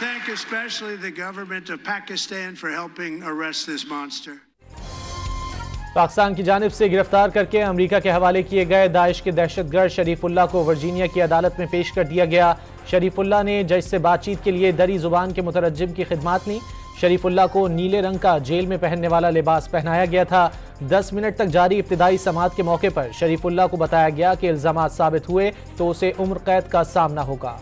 thank especially the government of Pakistan for helping arrest this monster. Pakistan की जानिब से गिरफ्तार करके अमेरिका के हवाले किए गए दाइश के दहशतगर्द शरीफुल्लाह को वर्जीनिया की अदालत में पेश कर दिया गया। शरीफुल्लाह ने जज से बातचीत के लिए दरी जुबान के मुतरज्जिम की खिदमत ली। शरीफुल्लाह को नीले रंग का जेल में पहनने वाला लिबास पहनाया गया था। 10 मिनट तक जारी इब्तिदाई समाअत के मौके पर शरीफुल्लाह को बताया गया कि इल्जामात साबित हुए तो उसे उम्र कैद का सामना होगा।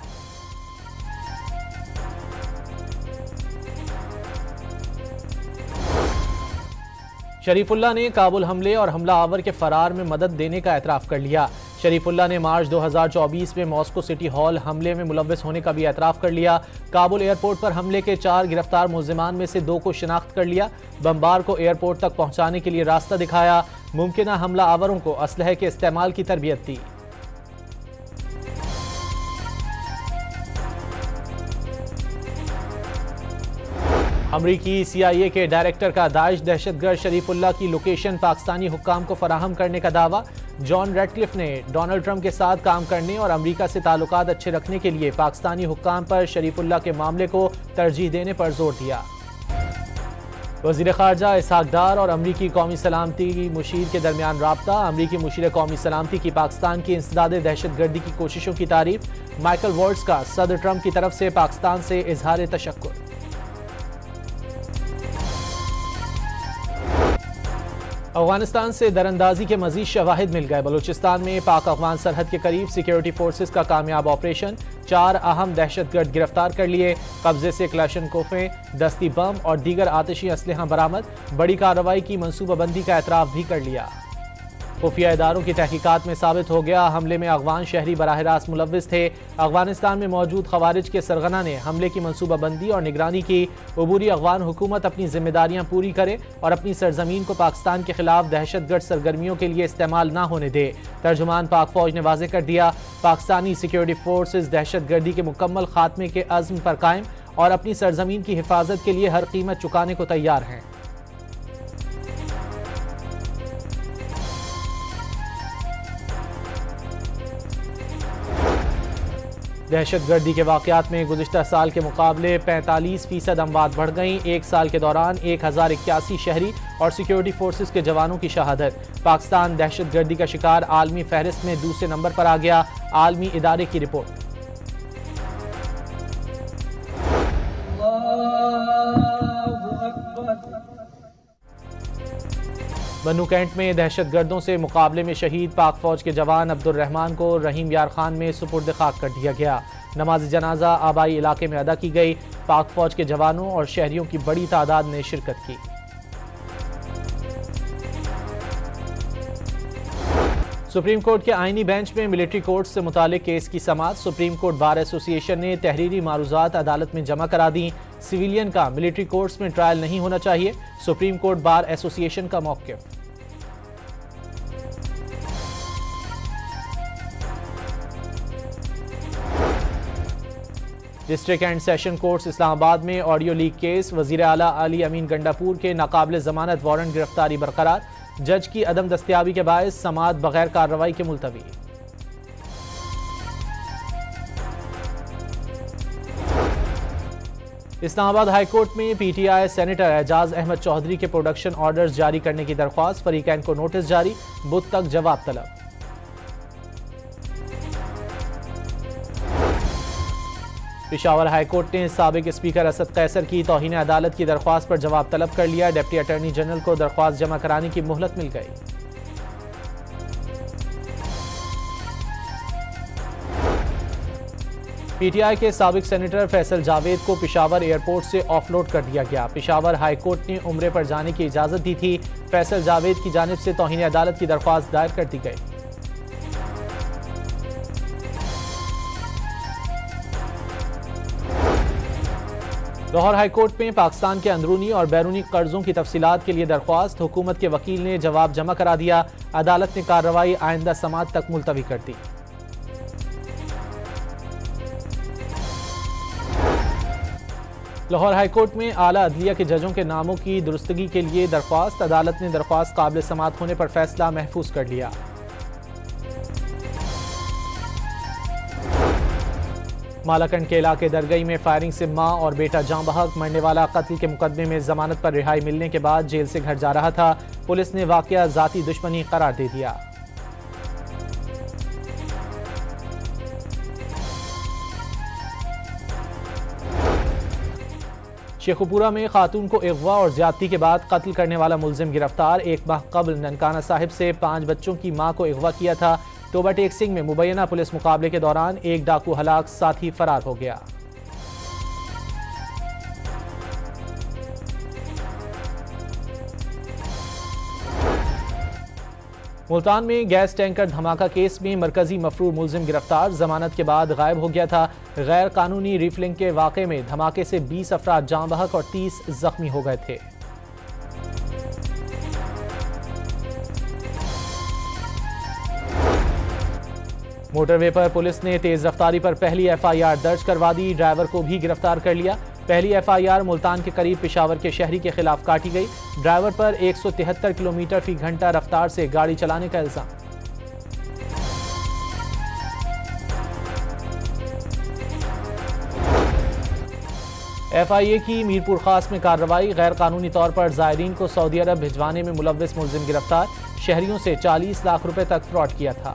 शरीफुल्लाह ने काबुल हमले और हमला आवर के फरार में मदद देने का एतराफ़ कर लिया। शरीफुल्लाह ने मार्च 2024 में मॉस्को सिटी हॉल हमले में मुलव्वस होने का भी एतराफ़ कर लिया। काबुल एयरपोर्ट पर हमले के 4 गिरफ्तार मुल्ज़िमान में से 2 को शिनाख्त कर लिया। बमबार को एयरपोर्ट तक पहुंचाने के लिए रास्ता दिखाया। मुमकिन हमला आवरों को असलहे के इस्तेमाल की तरबियत दी। अमरीकी CIA के डायरेक्टर का दाइश दहशतगर्द शरीफुल्लाह की लोकेशन पाकिस्तानी हुक्काम को फराहम करने का दावा। जॉन रेडक्लिफ ने डोनाल्ड ट्रंप के साथ काम करने और अमरीका से ताल्लुकात अच्छे रखने के लिए पाकिस्तानी हुक्काम पर शरीफुल्लाह के मामले को तरजीह देने पर जोर दिया। वज़ीर ख़ारजा इसहाक डार और अमरीकी कौमी सलामती मुशीर के दरमियान राब्ता। अमरीकी मुशीर कौमी सलामती की पाकिस्तान की इंसदाद दहशतगर्दी की कोशिशों की तारीफ। माइकल वॉल्ट्स का सदर ट्रंप की तरफ से पाकिस्तान से इजहार तशक्कुर। अफगानिस्तान से दरअंदाजी के मजीद शवाहिद मिल गए। बलूचिस्तान में पाक अफगान सरहद के करीब सिक्योरिटी फोर्सेस का कामयाब ऑपरेशन। 4 अहम दहशतगर्द गिरफ्तार कर लिए। कब्जे से क्लाशनकोफें, दस्ती बम और दीगर आतिशी असलहा बरामद। बड़ी कार्रवाई की मनसूबाबंदी का एतराफ़ भी कर लिया। खुफिया इदारों की तहकीकात में साबित हो गया हमले में अफगान शहरी बराह रास्त मुलव्विस थे। अफगानिस्तान में मौजूद खवारिज के सरगना ने हमले की मनसूबाबंदी और निगरानी की। अबूरी अफगान हुकूमत अपनी जिम्मेदारियां पूरी करे और अपनी सरजमीन को पाकिस्तान के खिलाफ दहशतगर्द सरगर्मियों के लिए इस्तेमाल ना होने दे। तर्जुमान पाक फौज ने वाज़ेह कर दिया, पाकिस्तानी सिक्योरिटी फोर्सेज दहशतगर्दी के मुकम्मल खात्मे के अज़्म पर कायम और अपनी सरजमीन की हिफाजत के लिए हर कीमत चुकाने को तैयार हैं। दहशतगर्दी के वाक़यात में गुज़िश्ता साल के मुकाबले 45% अमवात बढ़ गईं। 1 साल के दौरान 1081 शहरी और सिक्योरिटी फोर्सेस के जवानों की शहादत। पाकिस्तान दहशतगर्दी का शिकार आलमी फहरिस्त में दूसरे नंबर पर आ गया। आलमी इदारे की रिपोर्ट। बनू कैंट में दहशतगर्दों से मुकाबले में शहीद पाक फौज के जवान अब्दुल रहमान को रहीम यार खान में सुपुर्द खाक कर दिया गया। नमाज जनाजा आबाई इलाके में अदा की गई। पाक फौज के जवानों और शहरियों की बड़ी तादाद ने शिरकत की। सुप्रीम कोर्ट के आईनी बेंच में मिलिट्री कोर्ट से मुतालिक केस की समाअत। सुप्रीम कोर्ट बार एसोसिएशन ने तहरीरी मारूजात अदालत में जमा करा दी। सिविलियन का मिलिट्री कोर्ट्स में ट्रायल नहीं होना चाहिए, सुप्रीम कोर्ट बार एसोसिएशन का मौक़िफ़। District and session courts Islamabad में ऑडियो लीक केस। वजीर आला अली अमीन गंडापुर के नाकाबिल जमानत वारंट गिरफ्तारी बरकरार। जज की अदम दस्तयाबी के बायस समाअत बगैर कार्रवाई के मुलतवी। इस्लामाबाद हाई कोर्ट में PTI सेनेटर एजाज अहमद चौधरी के प्रोडक्शन ऑर्डर्स जारी करने की दरख्वास्त। फरीकैन को नोटिस जारी, बुध तक जवाब तलब। पेशावर हाई कोर्ट ने साबिक स्पीकर असद कैसर की तौहीन अदालत की दरख्वास्त पर जवाब तलब कर लिया। डिप्टी अटॉर्नी जनरल को दरख्वास्त जमा कराने की मोहलत मिल गई। PTI के साबिक सेनेटर फैसल जावेद को पेशावर एयरपोर्ट से ऑफलोड कर दिया गया। पेशावर हाई कोर्ट ने उम्रे पर जाने की इजाजत दी थी। फैसल जावेद की जानिब से तौहीन अदालत की दरख्वास्त दायर कर दी गई। लाहौर हाई कोर्ट में पाकिस्तान के अंदरूनी और बैरूनी कर्जों की तफसीलात के लिए दरख्वास्त। हुकूमत के वकील ने जवाब जमा करा दिया। अदालत ने कार्रवाई आइंदा समाअत तक मुलतवी कर दी। लाहौर हाई कोर्ट में आला अदलिया के जजों के नामों की दुरुस्तगी के लिए दरख्वास्त। अदालत ने दरख्वास्त काबिल समाअत होने पर फैसला महफूज कर लिया। मालाकंड के इलाके दरगई में फायरिंग से मां और बेटा जाँ बहक। मरने वाला कत्ल के मुकदमे में जमानत पर रिहाई मिलने के बाद जेल से घर जा रहा था। पुलिस ने वाकया जाती दुश्मनी करार दे दिया। शेखुपुरा में खातून को अगवा और ज्यादती के बाद कत्ल करने वाला मुलजिम गिरफ्तार। एक माह कबल ननकाना साहिब से 5 बच्चों की मां को अगवा किया था। टोबा टेक सिंह में मुबैना पुलिस मुकाबले के दौरान एक डाकू हलाक, साथी फरार हो गया। मुल्तान में गैस टैंकर धमाका केस में मरकजी मफरूर मुलजिम गिरफ्तार। जमानत के बाद गायब हो गया था। गैर कानूनी रिफिलिंग के वाक़े में धमाके से 20 अफराद जाँ बहक और 30 जख्मी हो गए थे। मोटरवे पर पुलिस ने तेज रफ्तारी पर पहली FIR दर्ज करवा दी। ड्राइवर को भी गिरफ्तार कर लिया। पहली FIR मुल्तान के करीब पेशावर के शहरी के खिलाफ काटी गई। ड्राइवर पर 173 किलोमीटर फी घंटा रफ्तार से गाड़ी चलाने का इल्जाम। FIA की मीरपुर खास में कार्रवाई। गैर कानूनी तौर पर जायरीन को सऊदी अरब भिजवाने में मुलव्विस मुलजिम गिरफ्तार। शहरियों से 40 लाख रुपए तक फ्रॉड किया था।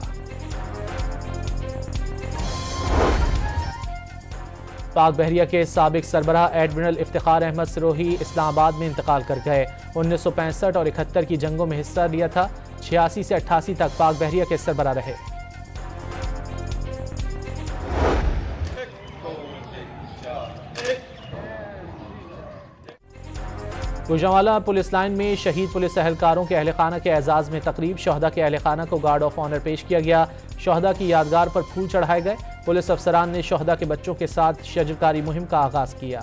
पाक बहरिया के साबिक सरबराह एडमिरल इफ्तिखार अहमद सिरोही इस्लामाबाद में इंतकाल कर गए। 1965 और 71 की जंगों में हिस्सा लिया था। 86 से 88 तक पाक बहरिया के सरबराह रहे। गुजरांवाला पुलिस लाइन में शहीद पुलिस एहलकारों के अहल खाना के एजाज में तकरीब। शहदा के अहल खाना को गार्ड ऑफ ऑनर पेश किया गया। शहदा की यादगार पर फूल चढ़ाए गए। पुलिस अफसरान ने शहदा के बच्चों के साथ शजरकारी मुहिम का आगाज किया।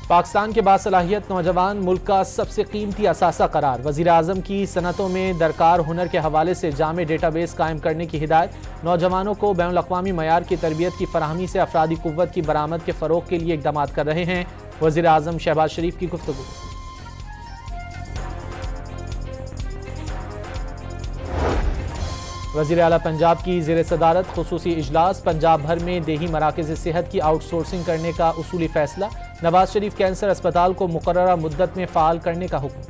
पाकिस्तान के बासलाहियत नौजवान मुल्क का सबसे कीमती असासा करार। वजीर आजम की सनतों में दरकार हुनर के हवाले से जामे डेटाबेस कायम करने की हिदायत। नौजवानों को बैनुल अक़वामी मयार की तरबियत की फराहमी से अफरादी कुव्वत की बरामद के फ़रोग के लिए इक़दाम कर रहे हैं। वजीर आजम शहबाज शरीफ की गुफ्तगू। वज़ीर आला पंजाब की ज़ेर सदारत खुसूसी इजलास। पंजाब भर में देही मराकज़ सेहत की आउटसोर्सिंग करने का उसूली फैसला। नवाज शरीफ कैंसर अस्पताल को मुकर्ररा मुद्दत में फ़ाल करने का हुक्म।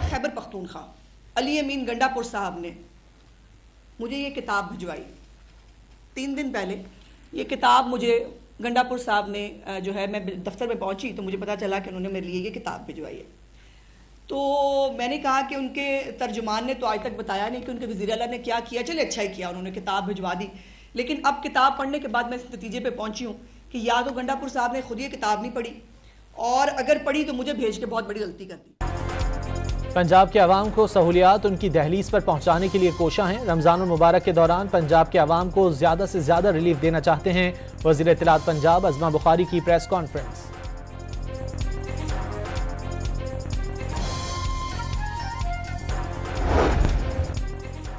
खैबर पख्तूनख्वा अली अमीन गंडापुर साहब ने मुझे ये किताब भिजवाई। 3 दिन पहले ये किताब मुझे गंडापुर साहब ने जो है, मैं दफ्तर में पहुंची तो मुझे पता चला कि उन्होंने मेरे लिए ये किताब भिजवाई है। तो मैंने कहा कि उनके तर्जुमान ने तो आज तक बताया नहीं कि उनके वज़ीर आला ने क्या किया। चले अच्छा ही किया, उन्होंने किताब भिजवा दी। लेकिन अब किताब पढ़ने के बाद मैं इस नतीजे पे पहुंची हूँ कि या तो गंडापुर साहब ने खुद ये किताब नहीं पढ़ी, और अगर पढ़ी तो मुझे भेज के बहुत बड़ी गलती कर दी। पंजाब के अवाम को सहूलियात उनकी दहलीज पर पहुंचाने के लिए कोशा हैं। रमजानुल मुबारक के दौरान पंजाब के अवाम को ज्यादा से ज्यादा रिलीफ देना चाहते हैं। वज़ीर इत्तलात पंजाब अज़मा बुखारी की प्रेस कॉन्फ्रेंस।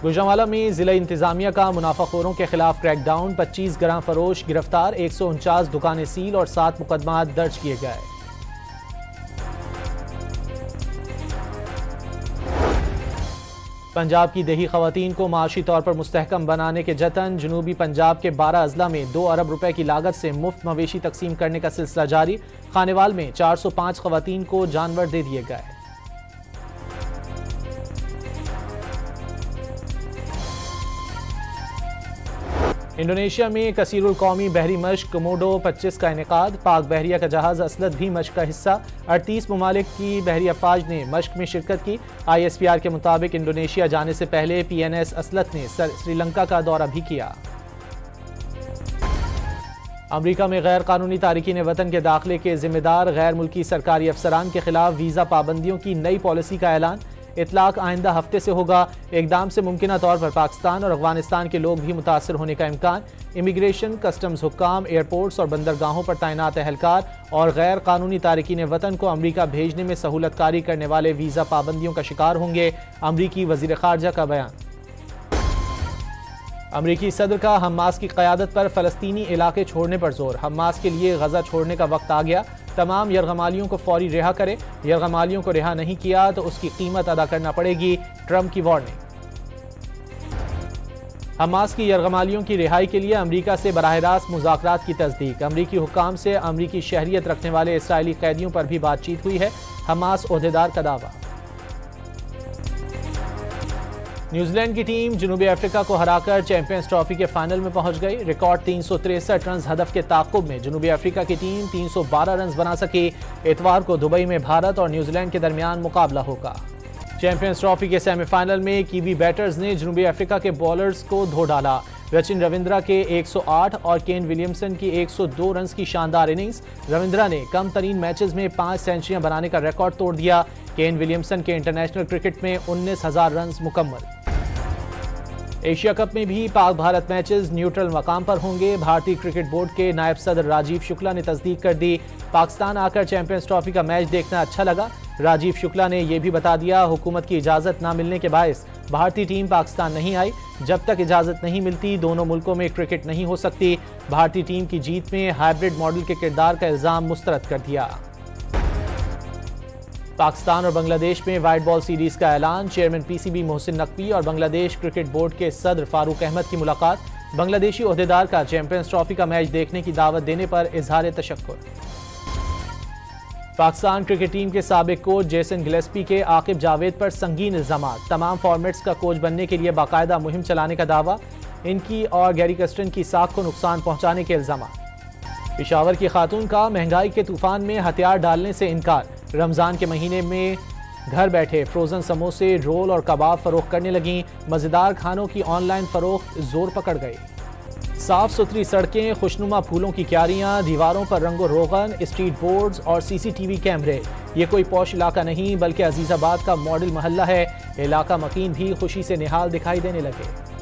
गुजरांवाला में जिला इंतजामिया का मुनाफाखोरों के खिलाफ क्रैकडाउन। 25 ग्राम फरोश गिरफ्तार। 149 दुकानें सील और 7 मुकदमात दर्ज किए गए। पंजाब की देही खवातीन को माशी तौर पर मुस्तहकम बनाने के जतन। जनूबी पंजाब के 12 अजला में 2 अरब रुपए की लागत से मुफ्त मवेशी तकसीम करने का सिलसिला जारी। खानेवाल में 405 खवातीन को जानवर दे दिए गए। इंडोनेशिया में कसीरुल कौमी बहरी मश्क कोमोडो 25 का इनेकाद। पाक बहरिया का जहाज असलत भी मश्क का हिस्सा। 38 ममालिक की बहरी अफवाज ने मश्क में शिरकत की। ISPR के मुताबिक इंडोनेशिया जाने से पहले PNS असलत ने श्रीलंका का दौरा भी किया। अमरीका में गैर कानूनी तारिकीन वतन के दाखिले के जिम्मेदार गैर मुल्की सरकारी अफसरान के खिलाफ वीज़ा पाबंदियों की नई पॉलिसी का ऐलान। इतलाक आइंदा हफ्ते से होगा। इकदाम से मुमकिना तौर पर पाकिस्तान और अफगानिस्तान के लोग भी मुतासर होने का इम्कान। इमिग्रेशन, कस्टम्स हुक्काम, एयरपोर्ट्स और बंदरगाहों पर तैनात एहलकार और गैर कानूनी तारिकीन वतन को अमरीका भेजने में सहूलतकारी करने वाले वीज़ा पाबंदियों का शिकार होंगे। अमरीकी वज़ीर ख़ारजा का बयान। अमरीकी सदर का हमास की क़यादत पर फ़लस्तीनी इलाके छोड़ने पर जोर। हमास के लिए गजा छोड़ने का वक्त आ गया, तमाम यरगमालियों को फौरी रिहा करे, यरगमालियों को रिहा नहीं किया तो उसकी कीमत अदा करना पड़ेगी, ट्रंप की वार्निंग। हमास की यरगमालियों की रिहाई के लिए अमरीका से बराह रास्त मुज़ाकरात की तस्दीक। अमरीकी हुक्काम से अमरीकी शहरियत रखने वाले इसराइली कैदियों पर भी बातचीत हुई है, हमास ओहदेदार का दावा। न्यूजीलैंड की टीम जनूबी अफ्रीका को हराकर चैंपियंस ट्रॉफी के फाइनल में पहुंच गई। रिकॉर्ड 363 रन हदफ के ताक़ुब में जनूबी अफ्रीका की टीम 312 रन बना सकी। इतवार को दुबई में भारत और न्यूजीलैंड के दरमियान मुकाबला होगा। चैंपियंस ट्रॉफी के सेमीफाइनल में कीवी बैटर्स ने जनूबी अफ्रीका के बॉलर्स को धो डाला। सचिन रविंद्रा के 108 और केन विलियमसन की 102 रन की शानदार इनिंग्स। रविंद्रा ने कम तरीन मैचेस में 5 सेंचुरियां बनाने का रिकॉर्ड तोड़ दिया। केन विलियमसन के इंटरनेशनल क्रिकेट में 19,000 रन मुकम्मल। एशिया कप में भी पाक भारत मैचेस न्यूट्रल मकाम पर होंगे। भारतीय क्रिकेट बोर्ड के नायब सदर राजीव शुक्ला ने तस्दीक कर दी, पाकिस्तान आकर चैंपियंस ट्रॉफी का मैच देखना अच्छा लगा। राजीव शुक्ला ने यह भी बता दिया, हुकूमत की इजाज़त ना मिलने के बायस भारतीय टीम पाकिस्तान नहीं आई। जब तक इजाज़त नहीं मिलती दोनों मुल्कों में क्रिकेट नहीं हो सकती। भारतीय टीम की जीत में हाइब्रिड मॉडल के किरदार का इल्ज़ाम मुस्तरद कर दिया। पाकिस्तान और बांग्लादेश में वाइट बॉल सीरीज का ऐलान। चेयरमैन पीसीबी मोहसिन नकवी और बांग्लादेश क्रिकेट बोर्ड के सदर फारूक अहमद की मुलाकात। बांग्लादेशी ओहदेदार का चैंपियंस ट्रॉफी का मैच देखने की दावत देने पर इजहार तशक्कुर। पाकिस्तान क्रिकेट टीम के साबिक कोच जेसन गिलेस्पी के आकिब जावेद पर संगीन इल्जामात। तमाम फॉर्मेट्स का कोच बनने के लिए बाकायदा मुहिम चलाने का दावा। इनकी और गैरी कस्टन की साख को नुकसान पहुंचाने के इल्जाम। पेशावर की खातून का महंगाई के तूफान में हथियार डालने से इनकार। रमजान के महीने में घर बैठे फ्रोजन समोसे, रोल और कबाब फरोख्त करने लगी। मज़ेदार खानों की ऑनलाइन फरोख्त जोर पकड़ गई। साफ सुथरी सड़कें, खुशनुमा फूलों की क्यारियां, दीवारों पर रंगो रोगन, स्ट्रीट बोर्ड्स और सीसीटीवी कैमरे। ये कोई पौश इलाका नहीं बल्कि अजीजाबाद का मॉडल मोहल्ला है। इलाका मकीन भी खुशी से निहाल दिखाई देने लगे।